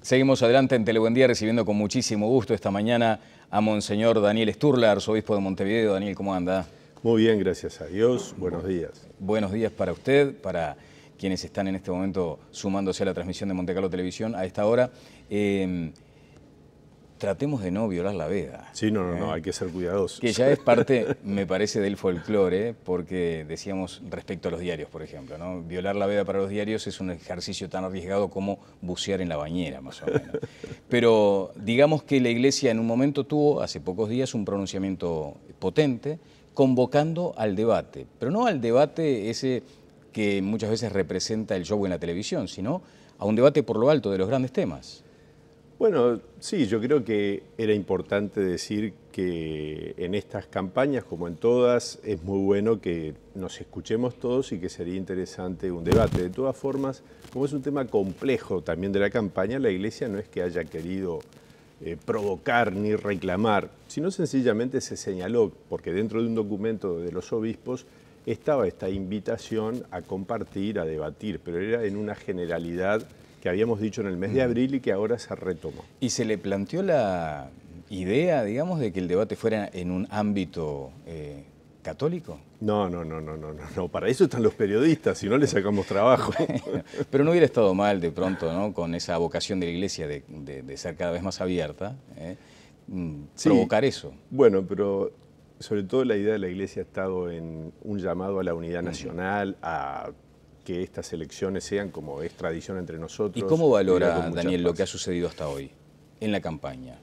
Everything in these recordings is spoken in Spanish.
Seguimos adelante en Telebuendía recibiendo con muchísimo gusto esta mañana a Monseñor Daniel Sturla, arzobispo de Montevideo. Daniel, ¿cómo anda? Muy bien, gracias a Dios. Buenos días. Buenos días para usted, para quienes están en este momento sumándose a la transmisión de Monte Carlo Televisión a esta hora. Tratemos de no violar la veda. Sí, no, hay que ser cuidadosos. Que ya es parte, me parece, del folclore, porque decíamos respecto a los diarios, por ejemplo, ¿no? Violar la veda para los diarios es un ejercicio tan arriesgado como bucear en la bañera, más o menos. Pero digamos que la Iglesia en un momento tuvo, hace pocos días, un pronunciamiento potente, convocando al debate, pero no al debate ese que muchas veces representa el show en la televisión, sino a un debate por lo alto de los grandes temas. Bueno, sí, yo creo que era importante decir que en estas campañas, como en todas, es muy bueno que nos escuchemos todos y que sería interesante un debate. De todas formas, como es un tema complejo también de la campaña, la Iglesia no es que haya querido provocar ni reclamar, sino sencillamente se señaló, porque dentro de un documento de los obispos estaba esta invitación a compartir, a debatir, pero era en una generalidad que habíamos dicho en el mes de abril y que ahora se retomó. ¿Y se le planteó la idea, digamos, de que el debate fuera en un ámbito católico? No, para eso están los periodistas, si no les sacamos trabajo. Pero no hubiera estado mal de pronto, ¿no? Con esa vocación de la Iglesia de ser cada vez más abierta, Sí, provocar eso. Bueno, pero sobre todo la idea de la Iglesia ha estado en un llamado a la unidad nacional, a que estas elecciones sean como es tradición entre nosotros. ¿Y cómo valora, Daniel, lo que ha sucedido hasta hoy en la campaña?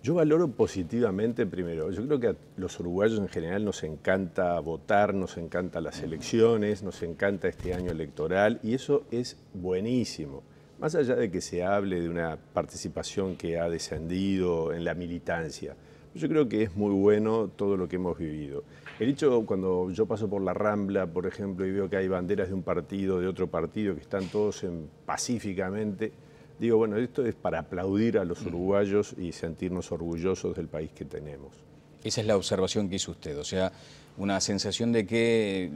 Yo valoro positivamente, primero, yo creo que a los uruguayos en general nos encanta votar, nos encantan las elecciones, nos encanta este año electoral y eso es buenísimo. Más allá de que se hable de una participación que ha descendido en la militancia, yo creo que es muy bueno todo lo que hemos vivido. El hecho, cuando yo paso por la Rambla, por ejemplo, y veo que hay banderas de un partido, de otro partido, que están todos pacíficamente, digo, bueno, esto es para aplaudir a los uruguayos y sentirnos orgullosos del país que tenemos. Esa es la observación que hizo usted, o sea, una sensación de que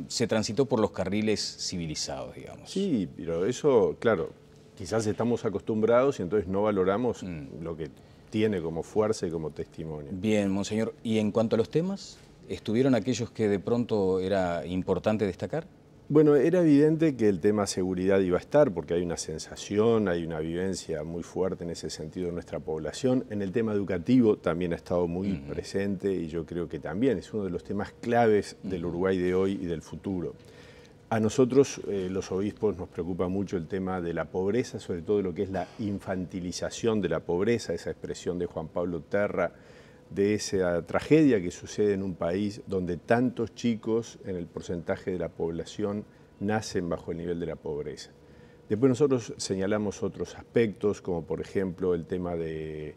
se transitó por los carriles civilizados, digamos. Sí, pero eso, claro, quizás estamos acostumbrados y entonces no valoramos lo que tiene como fuerza y como testimonio. Bien, Monseñor. ¿Y en cuanto a los temas, estuvieron aquellos que de pronto era importante destacar? Bueno, era evidente que el tema seguridad iba a estar, porque hay una sensación, hay una vivencia muy fuerte en ese sentido en nuestra población. En el tema educativo también ha estado muy presente y yo creo que también es uno de los temas claves del Uruguay de hoy y del futuro. A nosotros, los obispos, nos preocupa mucho el tema de la pobreza, sobre todo lo que es la infantilización de la pobreza, esa expresión de Juan Pablo Terra, de esa tragedia que sucede en un país donde tantos chicos en el porcentaje de la población nacen bajo el nivel de la pobreza. Después nosotros señalamos otros aspectos, como por ejemplo el tema de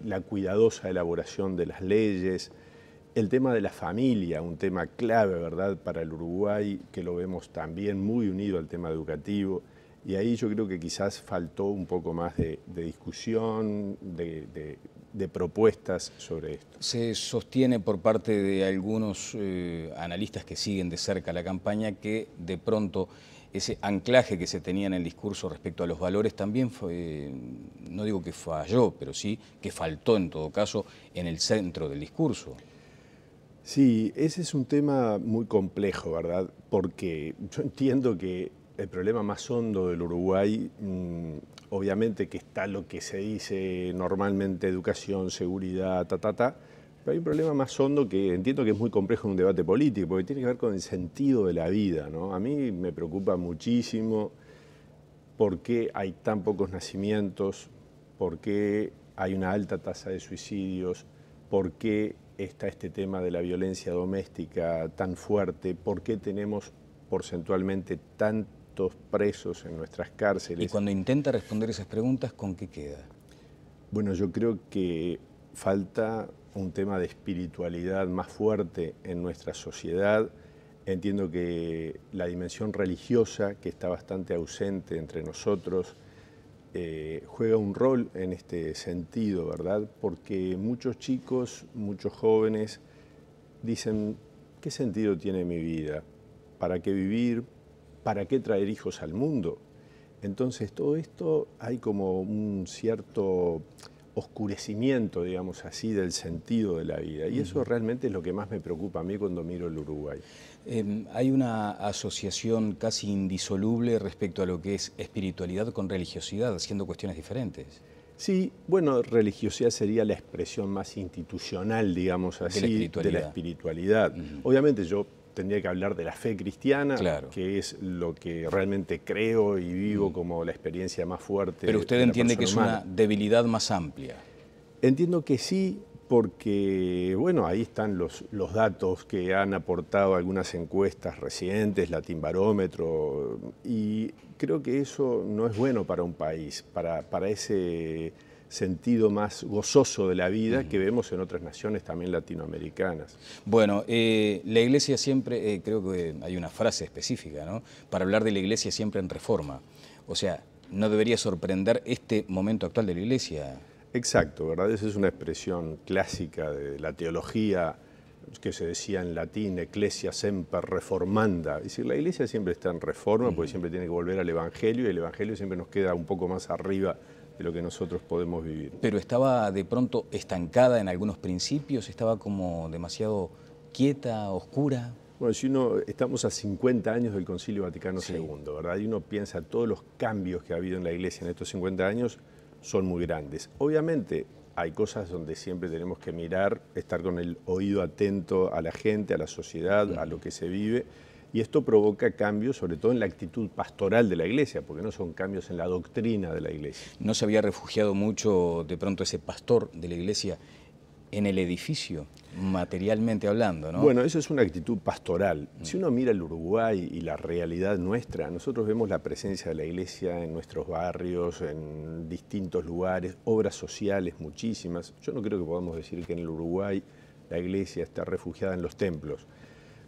la cuidadosa elaboración de las leyes, el tema de la familia, un tema clave, ¿verdad?, para el Uruguay, que lo vemos también muy unido al tema educativo. Y ahí yo creo que quizás faltó un poco más de discusión, de propuestas sobre esto. Se sostiene por parte de algunos analistas que siguen de cerca la campaña que de pronto ese anclaje que se tenía en el discurso respecto a los valores también fue, no digo que falló, pero sí que faltó en todo caso en el centro del discurso. Sí, ese es un tema muy complejo, ¿verdad? Porque yo entiendo que el problema más hondo del Uruguay, obviamente que está lo que se dice normalmente, educación, seguridad, pero hay un problema más hondo que entiendo que es muy complejo en un debate político, porque tiene que ver con el sentido de la vida, ¿no? A mí me preocupa muchísimo por qué hay tan pocos nacimientos, por qué hay una alta tasa de suicidios, por qué está este tema de la violencia doméstica tan fuerte, por qué tenemos porcentualmente tantos presos en nuestras cárceles. Y cuando intenta responder esas preguntas, ¿con qué queda? Bueno, yo creo que falta un tema de espiritualidad más fuerte en nuestra sociedad. Entiendo que la dimensión religiosa, que está bastante ausente entre nosotros, juega un rol en este sentido, ¿verdad? Porque muchos chicos, muchos jóvenes dicen, ¿qué sentido tiene mi vida? ¿Para qué vivir? ¿Para qué traer hijos al mundo? Entonces todo esto hay como un cierto oscurecimiento, digamos así, del sentido de la vida. Y eso realmente es lo que más me preocupa a mí cuando miro el Uruguay. Hay una asociación casi indisoluble respecto a lo que es espiritualidad con religiosidad, siendo cuestiones diferentes. Sí, bueno, religiosidad sería la expresión más institucional, digamos así, de la espiritualidad. Obviamente yo tendría que hablar de la fe cristiana, claro, que es lo que realmente creo y vivo como la experiencia más fuerte. Pero usted entiende que es una debilidad más amplia. Entiendo que sí, porque bueno, ahí están los datos que han aportado algunas encuestas recientes, Latinbarómetro, y creo que eso no es bueno para un país, para ese sentido más gozoso de la vida que vemos en otras naciones también latinoamericanas. Bueno, la Iglesia siempre, creo que hay una frase específica, ¿no?, para hablar de la Iglesia siempre en reforma. O sea, ¿no debería sorprender este momento actual de la Iglesia? Exacto, ¿verdad? Esa es una expresión clásica de la teología que se decía en latín, ecclesia semper reformanda. Es decir, la Iglesia siempre está en reforma porque siempre tiene que volver al Evangelio y el Evangelio siempre nos queda un poco más arriba de lo que nosotros podemos vivir. Pero estaba de pronto estancada en algunos principios, estaba como demasiado quieta, oscura. Bueno, si estamos a 50 años del Concilio Vaticano II, ¿verdad? Y uno piensa todos los cambios que ha habido en la Iglesia en estos 50 años son muy grandes. Obviamente hay cosas donde siempre tenemos que mirar, estar con el oído atento a la gente, a la sociedad, a lo que se vive, y esto provoca cambios, sobre todo en la actitud pastoral de la Iglesia, porque no son cambios en la doctrina de la Iglesia. ¿No se había refugiado mucho de pronto ese pastor de la Iglesia en el edificio, materialmente hablando, ¿no? Bueno, eso es una actitud pastoral. Si uno mira el Uruguay y la realidad nuestra, nosotros vemos la presencia de la Iglesia en nuestros barrios, en distintos lugares, obras sociales muchísimas. Yo no creo que podamos decir que en el Uruguay la Iglesia está refugiada en los templos.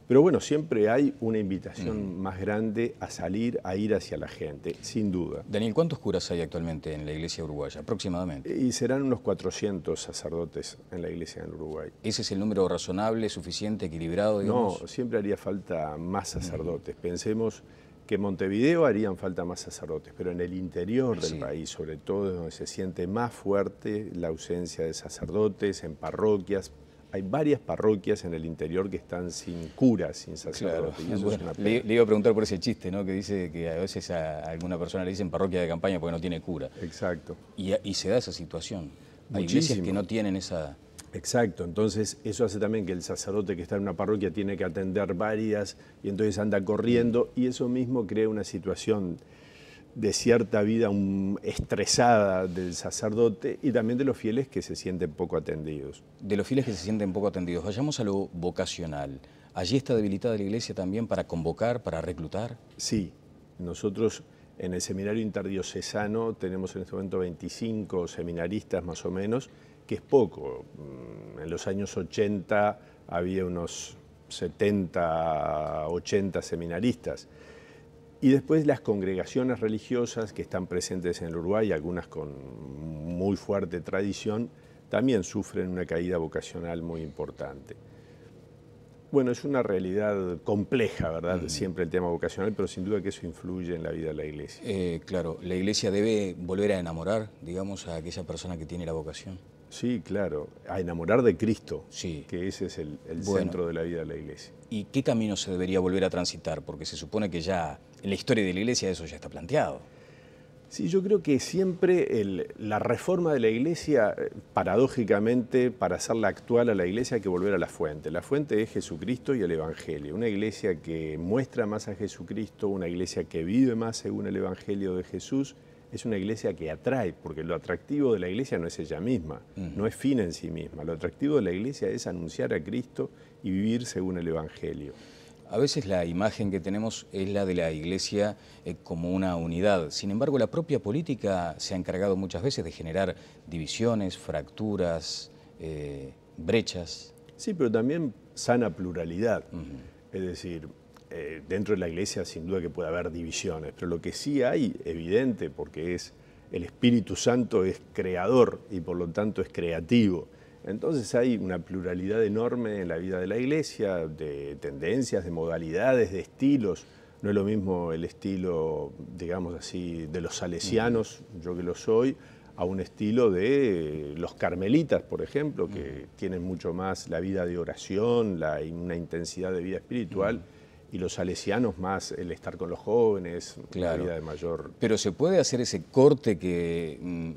Pero bueno, siempre hay una invitación más grande a salir, a ir hacia la gente, sin duda. Daniel, ¿cuántos curas hay actualmente en la Iglesia uruguaya, aproximadamente? Y serán unos 400 sacerdotes en la Iglesia en Uruguay. ¿Ese es el número razonable, suficiente, equilibrado, digamos? No, siempre haría falta más sacerdotes. Pensemos que en Montevideo harían falta más sacerdotes, pero en el interior del país, sobre todo, es donde se siente más fuerte la ausencia de sacerdotes, en parroquias. Hay varias parroquias en el interior que están sin curas, sin sacerdotes. Claro. Y eso bueno, es una pena. le iba a preguntar por ese chiste, ¿no?, que dice que a veces a alguna persona le dicen parroquia de campaña porque no tiene cura. Exacto. Y se da esa situación. Hay Muchísimo. iglesias que no tienen esa... Exacto, entonces eso hace también que el sacerdote que está en una parroquia tiene que atender varias y entonces anda corriendo y eso mismo crea una situación de cierta vida estresada del sacerdote y también de los fieles que se sienten poco atendidos. De los fieles que se sienten poco atendidos. Vayamos a lo vocacional. ¿Allí está debilitada la Iglesia también para convocar, para reclutar? Sí, nosotros en el seminario interdiocesano tenemos en este momento 25 seminaristas más o menos, que es poco. En los años 80 había unos 70, 80 seminaristas. Y después las congregaciones religiosas que están presentes en el Uruguay, algunas con muy fuerte tradición, también sufren una caída vocacional muy importante. Bueno, es una realidad compleja, ¿verdad? Siempre el tema vocacional, pero sin duda que eso influye en la vida de la Iglesia. Claro, la Iglesia debe volver a enamorar, digamos, a aquella persona que tiene la vocación. Sí, claro, a enamorar de Cristo, sí, que ese es el centro de la vida de la Iglesia. ¿Y qué camino se debería volver a transitar? Porque se supone que ya en la historia de la Iglesia eso ya está planteado. Sí, yo creo que siempre la reforma de la Iglesia, paradójicamente, para hacerla actual a la Iglesia hay que volver a la fuente. La fuente es Jesucristo y el Evangelio. Una Iglesia que muestra más a Jesucristo, una Iglesia que vive más según el Evangelio de Jesús, es una Iglesia que atrae, porque lo atractivo de la Iglesia no es ella misma, no es fin en sí misma. Lo atractivo de la Iglesia es anunciar a Cristo y vivir según el Evangelio. A veces la imagen que tenemos es la de la Iglesia como una unidad. Sin embargo, la propia política se ha encargado muchas veces de generar divisiones, fracturas, brechas. Sí, pero también sana pluralidad. Es decir, dentro de la Iglesia sin duda que puede haber divisiones, pero lo que sí hay, evidente, porque el Espíritu Santo es creador y por lo tanto es creativo. Entonces hay una pluralidad enorme en la vida de la Iglesia, de tendencias, de modalidades, de estilos. No es lo mismo el estilo, digamos así, de los salesianos, yo que lo soy, a un estilo de los carmelitas, por ejemplo, que tienen mucho más la vida de oración, una intensidad de vida espiritual, y los salesianos más el estar con los jóvenes, Claro. una vida de mayor... Pero ¿se puede hacer ese corte que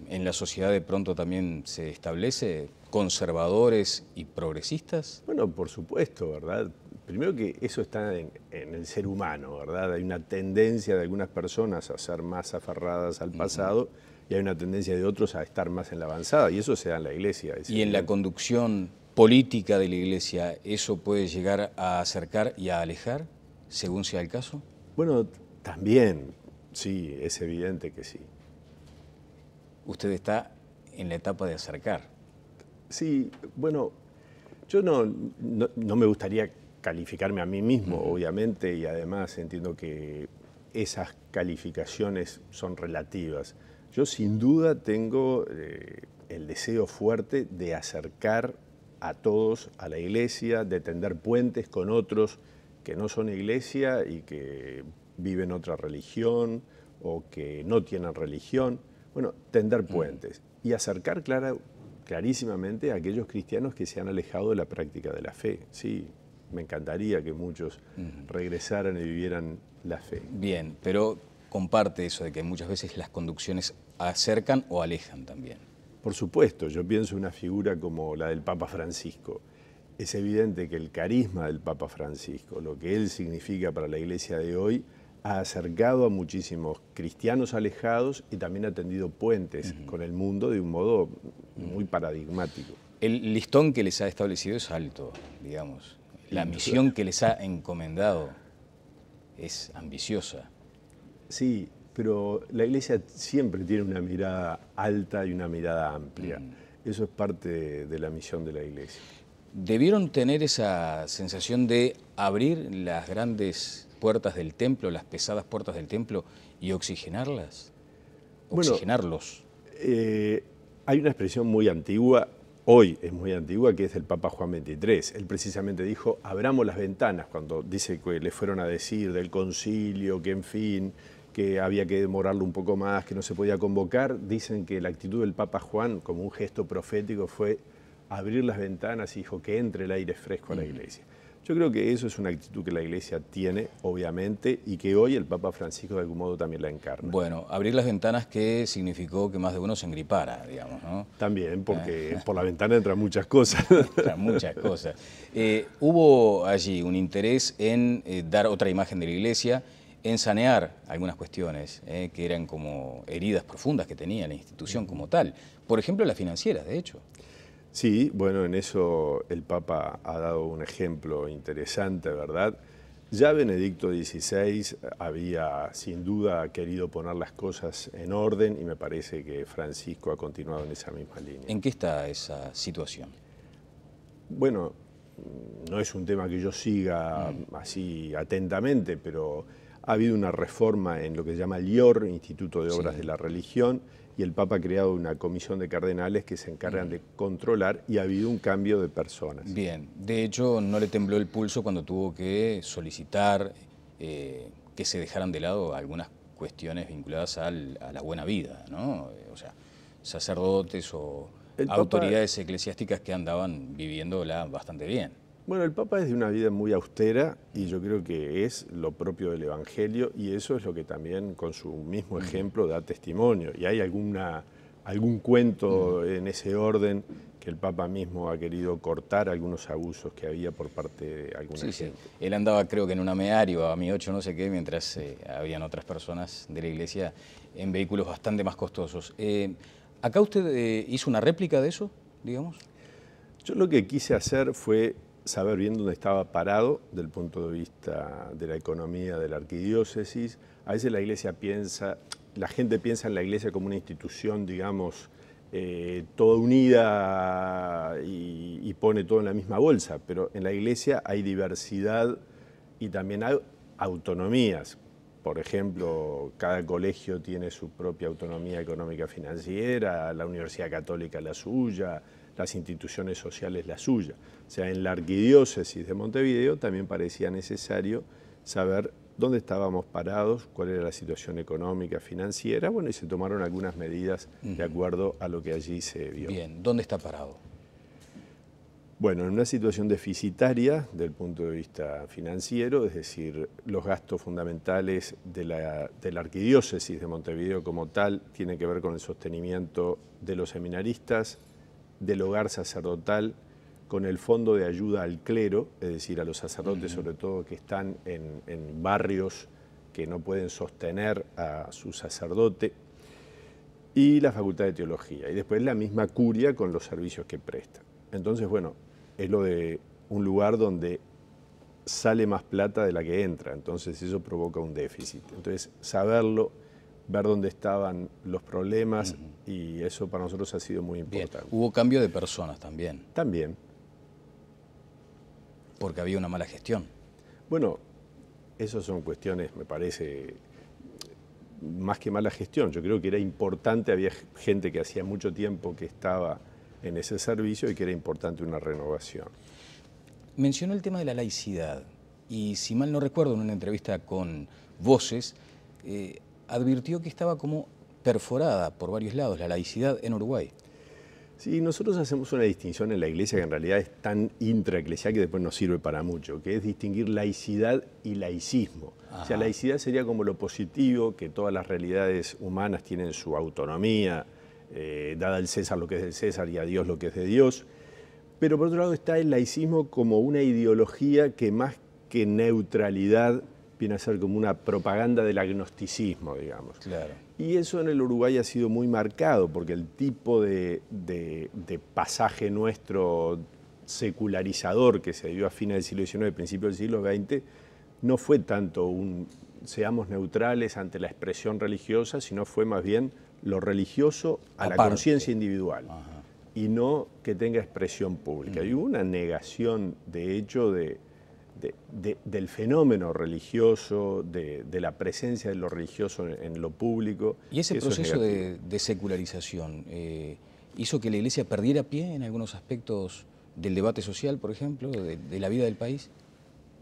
en la sociedad de pronto también se establece? ¿Conservadores y progresistas? Bueno, por supuesto, ¿verdad? Primero que eso está en el ser humano, ¿verdad? Hay una tendencia de algunas personas a ser más aferradas al pasado y hay una tendencia de otros a estar más en la avanzada, y eso se da en la Iglesia. Y en la conducción política de la Iglesia, ¿eso puede llegar a acercar y a alejar, según sea el caso? Bueno, también, sí, es evidente que sí. Usted está en la etapa de acercar. Sí, bueno, yo no me gustaría calificarme a mí mismo, obviamente, y además entiendo que esas calificaciones son relativas. Yo sin duda tengo el deseo fuerte de acercar a todos a la Iglesia, de tender puentes con otros que no son Iglesia y que viven otra religión o que no tienen religión. Bueno, tender puentes y acercar clarísimamente a aquellos cristianos que se han alejado de la práctica de la fe. Sí, me encantaría que muchos regresaran y vivieran la fe. Bien, pero comparte eso de que muchas veces las conducciones acercan o alejan también. Por supuesto, yo pienso en una figura como la del Papa Francisco. Es evidente que el carisma del Papa Francisco, lo que él significa para la Iglesia de hoy, ha acercado a muchísimos cristianos alejados y también ha tendido puentes con el mundo de un modo muy paradigmático. El listón que les ha establecido es alto, digamos. La misión que les ha encomendado es ambiciosa. Sí, pero la Iglesia siempre tiene una mirada alta y una mirada amplia. Eso es parte de la misión de la Iglesia. ¿Debieron tener esa sensación de abrir las grandes puertas del templo, las pesadas puertas del templo, y oxigenarlas? ¿Oxigenarlos? Bueno, hay una expresión muy antigua, hoy es muy antigua, que es del Papa Juan XXIII. Él precisamente dijo, abramos las ventanas, cuando dice que le fueron a decir del concilio, que en fin, que había que demorarlo un poco más, que no se podía convocar. Dicen que la actitud del Papa Juan, como un gesto profético, fue abrir las ventanas y dijo que entre el aire fresco a la Iglesia. Yo creo que eso es una actitud que la Iglesia tiene, obviamente, y que hoy el Papa Francisco de algún modo también la encarna. Bueno, abrir las ventanas que significó que más de uno se engripara, digamos, ¿no? También, porque por la ventana entran muchas cosas. Entran muchas cosas. Hubo allí un interés en dar otra imagen de la Iglesia, en sanear algunas cuestiones que eran como heridas profundas que tenía la institución como tal. Por ejemplo, las financieras, de hecho. Sí, bueno, en eso el Papa ha dado un ejemplo interesante, ¿verdad? Ya Benedicto XVI había sin duda querido poner las cosas en orden y me parece que Francisco ha continuado en esa misma línea. ¿En qué está esa situación? Bueno, no es un tema que yo siga así atentamente, pero ha habido una reforma en lo que se llama el IOR, Instituto de Obras de la Religión, y el Papa ha creado una comisión de cardenales que se encargan de controlar y ha habido un cambio de personas. Bien, de hecho no le tembló el pulso cuando tuvo que solicitar que se dejaran de lado algunas cuestiones vinculadas a la buena vida, ¿no? O sea, sacerdotes o autoridades eclesiásticas que andaban viviéndola bastante bien. Bueno, el Papa es de una vida muy austera y yo creo que es lo propio del Evangelio y eso es lo que también con su mismo ejemplo da testimonio. Y hay algún cuento en ese orden que el Papa mismo ha querido cortar algunos abusos que había por parte de alguna gente. Sí. Él andaba creo que en un ameario a mi 8 no sé qué, mientras habían otras personas de la iglesia en vehículos bastante más costosos. ¿Acá usted hizo una réplica de eso, digamos? Yo lo que quise hacer fue saber bien dónde estaba parado del punto de vista de la economía de la arquidiócesis. A veces la gente piensa en la iglesia como una institución, digamos, toda unida y pone todo en la misma bolsa, pero en la iglesia hay diversidad y también hay autonomías. Por ejemplo, cada colegio tiene su propia autonomía económica financiera, la Universidad Católica la suya, las instituciones sociales la suya. O sea, en la arquidiócesis de Montevideo también parecía necesario saber dónde estábamos parados, cuál era la situación económica, financiera, bueno, y se tomaron algunas medidas de acuerdo a lo que allí se vio. Bien, ¿dónde está parado? Bueno, en una situación deficitaria del punto de vista financiero, es decir, los gastos fundamentales de la arquidiócesis de Montevideo como tal tienen que ver con el sostenimiento de los seminaristas, del hogar sacerdotal, con el fondo de ayuda al clero, es decir, a los sacerdotes sobre todo que están en barrios que no pueden sostener a su sacerdote, y la Facultad de Teología, y después la misma curia con los servicios que presta. Entonces, bueno, es lo de un lugar donde sale más plata de la que entra, entonces eso provoca un déficit. Entonces, saberlo, ver dónde estaban los problemas, y eso para nosotros ha sido muy importante. Bien. Hubo cambio de personas también. También. Porque había una mala gestión. Bueno, esas son cuestiones, me parece, más que mala gestión. Yo creo que era importante, había gente que hacía mucho tiempo que estaba en ese servicio y que era importante una renovación. Mencionó el tema de la laicidad y, si mal no recuerdo, en una entrevista con Voces, advirtió que estaba como perforada por varios lados la laicidad en Uruguay. Sí, nosotros hacemos una distinción en la Iglesia que en realidad es tan intraeclesial que después nos sirve para mucho, que es distinguir laicidad y laicismo. Ajá. O sea, laicidad sería como lo positivo, que todas las realidades humanas tienen su autonomía, dada al César lo que es del César y a Dios lo que es de Dios. Pero por otro lado está el laicismo como una ideología que más que neutralidad viene a ser como una propaganda del agnosticismo, digamos. Claro. Y eso en el Uruguay ha sido muy marcado, porque el tipo de pasaje nuestro secularizador que se dio a fines del siglo XIX, principios del siglo XX, no fue tanto un seamos neutrales ante la expresión religiosa, sino fue más bien lo religioso a la conciencia individual. Ajá. Y no que tenga expresión pública. Y hubo una negación, de hecho, del fenómeno religioso, de la presencia de lo religioso en lo público. ¿Y ese proceso de secularización hizo que la Iglesia perdiera pie en algunos aspectos del debate social, por ejemplo, de la vida del país?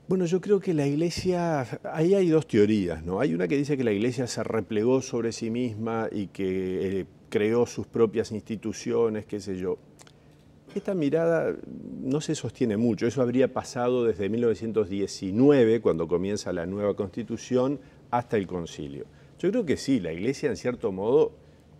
Bueno, yo creo que la Iglesia, ahí hay dos teorías, ¿no? Hay una que dice que la Iglesia se replegó sobre sí misma y que creó sus propias instituciones, qué sé yo. Esta mirada no se sostiene mucho. Eso habría pasado desde 1919, cuando comienza la nueva Constitución, hasta el Concilio. Yo creo que sí, la Iglesia en cierto modo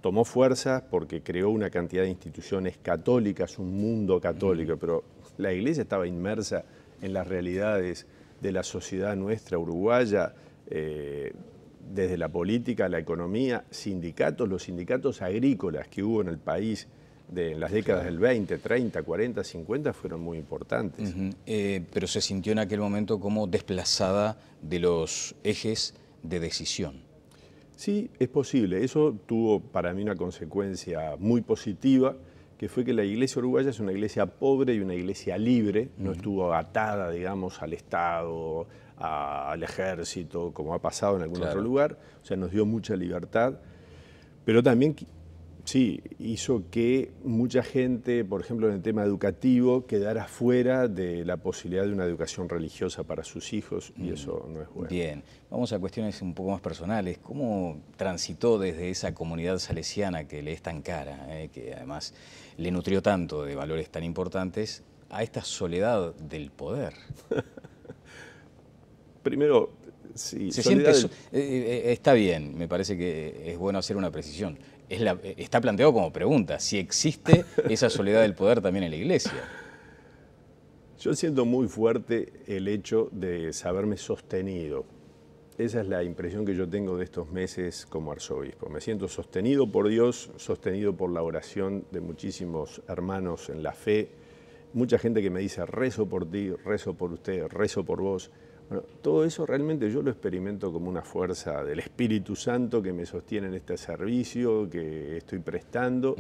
tomó fuerza porque creó una cantidad de instituciones católicas, un mundo católico, pero la Iglesia estaba inmersa en las realidades de la sociedad nuestra uruguaya, desde la política, la economía, sindicatos, los sindicatos agrícolas que hubo en el país en las décadas del 20, 30, 40, 50 fueron muy importantes. Pero se sintió en aquel momento como desplazada de los ejes de decisión. Sí, es posible. Eso tuvo para mí una consecuencia muy positiva, que fue que la iglesia uruguaya es una iglesia pobre y una iglesia libre, no estuvo atada, digamos, al Estado, al ejército, como ha pasado en algún otro lugar. O sea, nos dio mucha libertad, pero también sí, hizo que mucha gente, por ejemplo, en el tema educativo, quedara fuera de la posibilidad de una educación religiosa para sus hijos, y eso no es bueno. Bien, vamos a cuestiones un poco más personales. ¿Cómo transitó desde esa comunidad salesiana que le es tan cara, que además le nutrió tanto de valores tan importantes, a esta soledad del poder? Primero, sí, se siente está bien, me parece que es bueno hacer una precisión. Está planteado como pregunta, si existe esa soledad del poder también en la Iglesia. Yo siento muy fuerte el hecho de saberme sostenido. Esa es la impresión que yo tengo de estos meses como arzobispo. Me siento sostenido por Dios, sostenido por la oración de muchísimos hermanos en la fe. Mucha gente que me dice, rezo por ti, rezo por usted, rezo por vos. Bueno, todo eso realmente yo lo experimento como una fuerza del Espíritu Santo que me sostiene en este servicio que estoy prestando.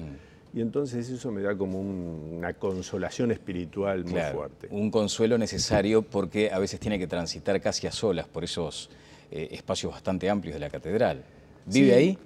Y entonces eso me da como una consolación espiritual muy fuerte. Un consuelo necesario porque a veces tiene que transitar casi a solas por esos espacios bastante amplios de la catedral. ¿Vive ahí?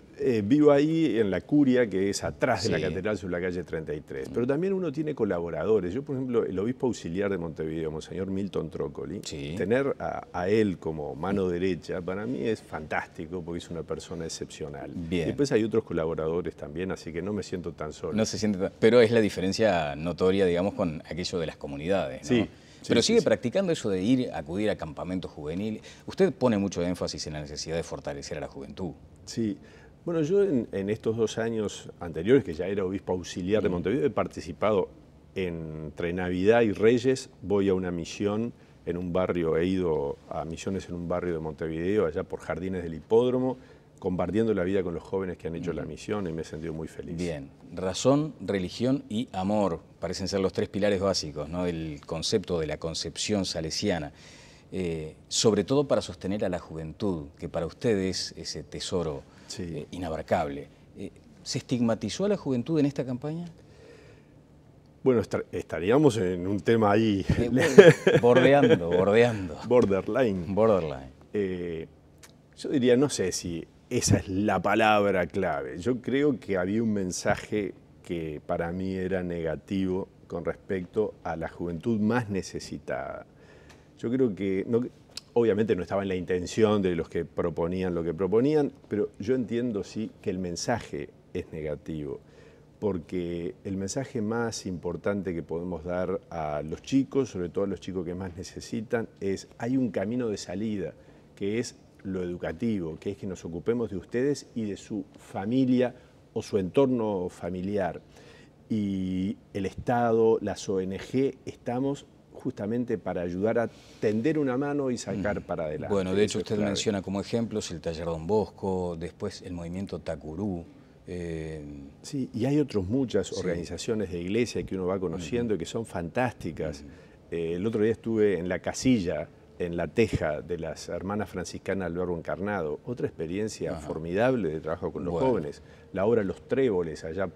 Vivo ahí en la Curia, que es atrás de la Sí. catedral, sobre la calle 33. Pero también uno tiene colaboradores. Yo, por ejemplo, el obispo auxiliar de Montevideo, Monseñor Milton Trócoli, Sí. tener a él como mano derecha, para mí es fantástico porque es una persona excepcional. Bien. Después hay otros colaboradores también, así que no me siento tan solo. No se siente pero es la diferencia notoria, digamos, con aquello de las comunidades, ¿no? Sí. Pero sí, sigue sí. practicando eso de acudir a campamentos juveniles. Usted pone mucho énfasis en la necesidad de fortalecer a la juventud. Sí. Bueno, yo en estos 2 años anteriores, que ya era obispo auxiliar de Montevideo, he participado entre Navidad y Reyes. Voy a una misión en un barrio, he ido a misiones en un barrio de Montevideo, allá por Jardines del Hipódromo, compartiendo la vida con los jóvenes que han hecho la misión, y me he sentido muy feliz. Bien, razón, religión y amor parecen ser los 3 pilares básicos, ¿no?, del concepto de la concepción salesiana, sobre todo para sostener a la juventud, que para usted es ese tesoro inabarcable. ¿Se estigmatizó a la juventud en esta campaña? Bueno, estaríamos en un tema ahí. Bordeando. Borderline. Yo diría, no sé si esa es la palabra clave. Yo creo que había un mensaje que para mí era negativo con respecto a la juventud más necesitada. Yo creo que, obviamente no estaba en la intención de los que proponían lo que proponían, pero yo entiendo sí que el mensaje es negativo, porque el mensaje más importante que podemos dar a los chicos, sobre todo a los chicos que más necesitan, es hay un camino de salida, que es lo educativo, que es que nos ocupemos de ustedes y de su familia o su entorno familiar. Y el Estado, las ONG, estamos justamente para ayudar a tender una mano y sacar para adelante. Bueno, de hecho usted menciona como ejemplos el Taller Don Bosco, después el movimiento Tacurú. Sí, y hay muchas organizaciones de iglesia que uno va conociendo y que son fantásticas. El otro día estuve en La Casilla, en La Teja, de las hermanas franciscanas del Verbo Encarnado. Otra experiencia formidable de trabajo con los jóvenes. La obra Los Tréboles, allá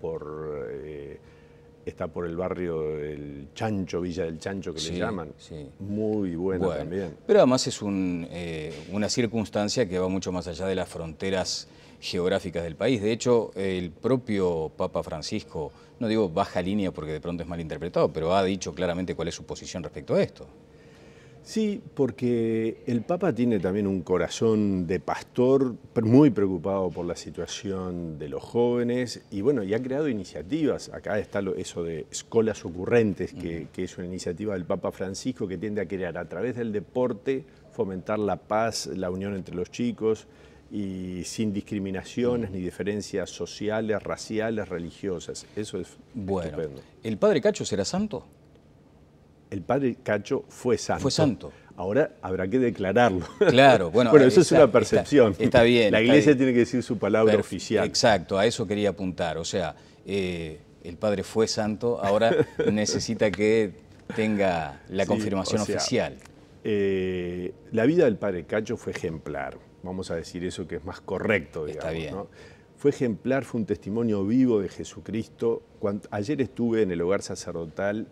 está por el barrio del Chancho, Villa del Chancho que le llaman. Muy buena también. Pero además es una circunstancia que va mucho más allá de las fronteras geográficas del país. De hecho, el propio Papa Francisco, no digo baja línea porque de pronto es mal interpretado, pero ha dicho claramente cuál es su posición respecto a esto. Sí, porque el Papa tiene también un corazón de pastor muy preocupado por la situación de los jóvenes y bueno, y ha creado iniciativas. Acá está eso de Escolas Ocurrentes, que es una iniciativa del Papa Francisco que tiende a crear a través del deporte, fomentar la paz, la unión entre los chicos y sin discriminaciones ni diferencias sociales, raciales, religiosas. Eso es estupendo. ¿El padre Cacho será santo? El padre Cacho fue santo. Fue santo. Ahora habrá que declararlo. Claro, bueno, eso es una percepción. Está bien. La Iglesia tiene que decir su palabra oficial. Exacto, a eso quería apuntar. O sea, el padre fue santo, ahora necesita que tenga la confirmación oficial. La vida del padre Cacho fue ejemplar. Vamos a decir eso que es más correcto, digamos. Está bien. ¿no? Fue ejemplar, fue un testimonio vivo de Jesucristo. Ayer estuve en el hogar sacerdotal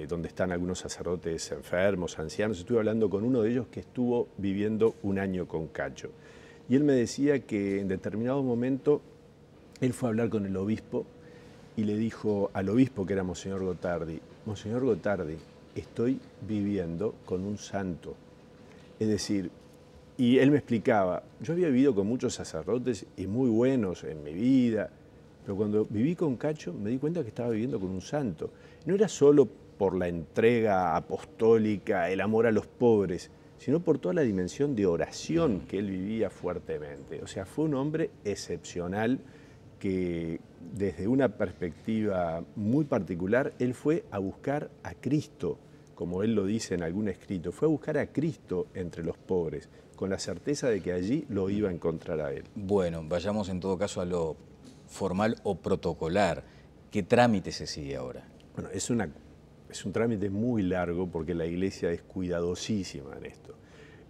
donde están algunos sacerdotes enfermos, ancianos. Estuve hablando con uno de ellos que estuvo viviendo 1 año con Cacho. Y él me decía que en determinado momento él fue a hablar con el obispo y le dijo al obispo, que era Monseñor Gotardi, Monseñor Gotardi, estoy viviendo con un santo. Es decir, y él me explicaba, yo había vivido con muchos sacerdotes y muy buenos en mi vida, pero cuando viví con Cacho me di cuenta que estaba viviendo con un santo. No era solo por la entrega apostólica, el amor a los pobres, sino por toda la dimensión de oración que él vivía fuertemente. O sea, fue un hombre excepcional que desde una perspectiva muy particular, él fue a buscar a Cristo, como él lo dice en algún escrito, fue a buscar a Cristo entre los pobres, con la certeza de que allí lo iba a encontrar a él. Bueno, vayamos en todo caso a lo formal o protocolar. ¿Qué trámite se sigue ahora? Bueno, es un trámite muy largo porque la Iglesia es cuidadosísima en esto.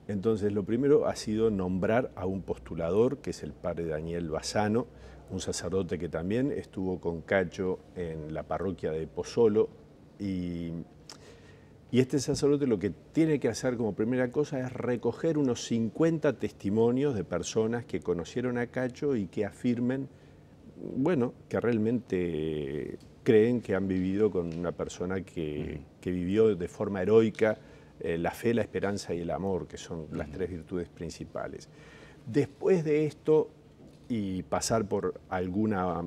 Entonces, lo primero ha sido nombrar a un postulador, que es el padre Daniel Bassano, un sacerdote que también estuvo con Cacho en la parroquia de Pozzolo. Y Y este sacerdote lo que tiene que hacer como primera cosa es recoger unos 50 testimonios de personas que conocieron a Cacho y que afirmen, bueno, que realmente creen que han vivido con una persona que vivió de forma heroica la fe, la esperanza y el amor, que son las tres virtudes principales. Después de esto, y pasar por alguna,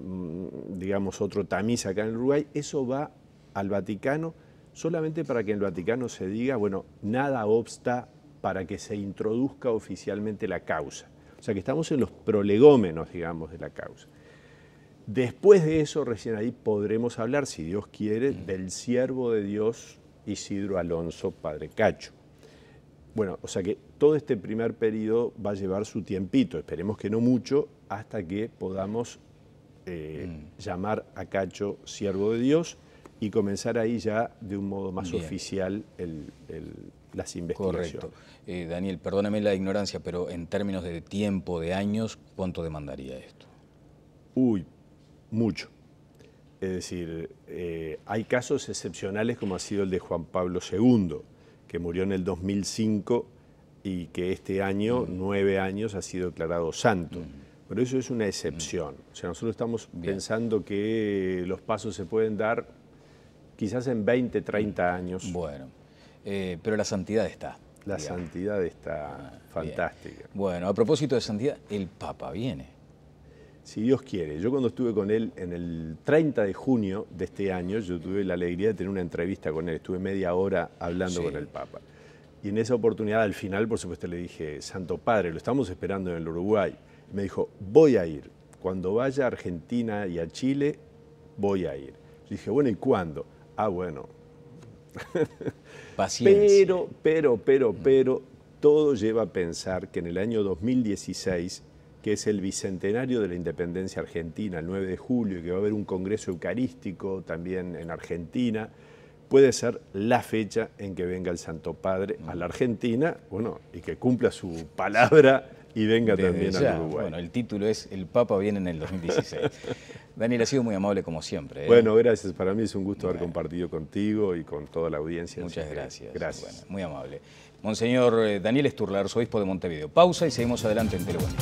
digamos, otro tamiz acá en Uruguay, eso va al Vaticano, solamente para que en el Vaticano se diga, bueno, nada obsta para que se introduzca oficialmente la causa. O sea que estamos en los prolegómenos, digamos, de la causa. Después de eso, recién ahí podremos hablar, si Dios quiere, del siervo de Dios Isidro Alonso, padre Cacho. Bueno, o sea que todo este primer periodo va a llevar su tiempito, esperemos que no mucho, hasta que podamos llamar a Cacho siervo de Dios y comenzar ahí ya de un modo más oficial las investigaciones. Correcto. Daniel, perdóname la ignorancia, pero en términos de tiempo, de años, ¿cuánto demandaría esto? Uy, mucho. Es decir, hay casos excepcionales como ha sido el de Juan Pablo II, que murió en el 2005 y que este año, 9 años, ha sido declarado santo. Pero eso es una excepción. O sea, nosotros estamos pensando que los pasos se pueden dar quizás en 20, 30 años. Bueno, pero la santidad está. La santidad está fantástica. Bien. Bueno, a propósito de santidad, el Papa viene. Si Dios quiere. Yo cuando estuve con él en el 30 de junio de este año, yo tuve la alegría de tener una entrevista con él. Estuve media hora hablando con el Papa. Y en esa oportunidad, al final, por supuesto, le dije, Santo Padre, lo estamos esperando en el Uruguay. Y me dijo, voy a ir. Cuando vaya a Argentina y a Chile, voy a ir. Yo dije, bueno, ¿y cuándo? Ah, bueno. Paciencia. Pero, todo lleva a pensar que en el año 2016, que es el bicentenario de la independencia argentina, el 9 de julio, y que va a haber un congreso eucarístico también en Argentina, puede ser la fecha en que venga el Santo Padre a la Argentina, bueno, y que cumpla su palabra y venga también al Uruguay. Bueno, el título es El Papa viene en el 2016. Daniel, ha sido muy amable como siempre. Bueno, gracias. Para mí es un gusto haber compartido contigo y con toda la audiencia. Muchas gracias. Gracias. Bueno, muy amable. Monseñor Daniel Sturla, arzobispo de Montevideo. Pausa y seguimos adelante en Telemundo.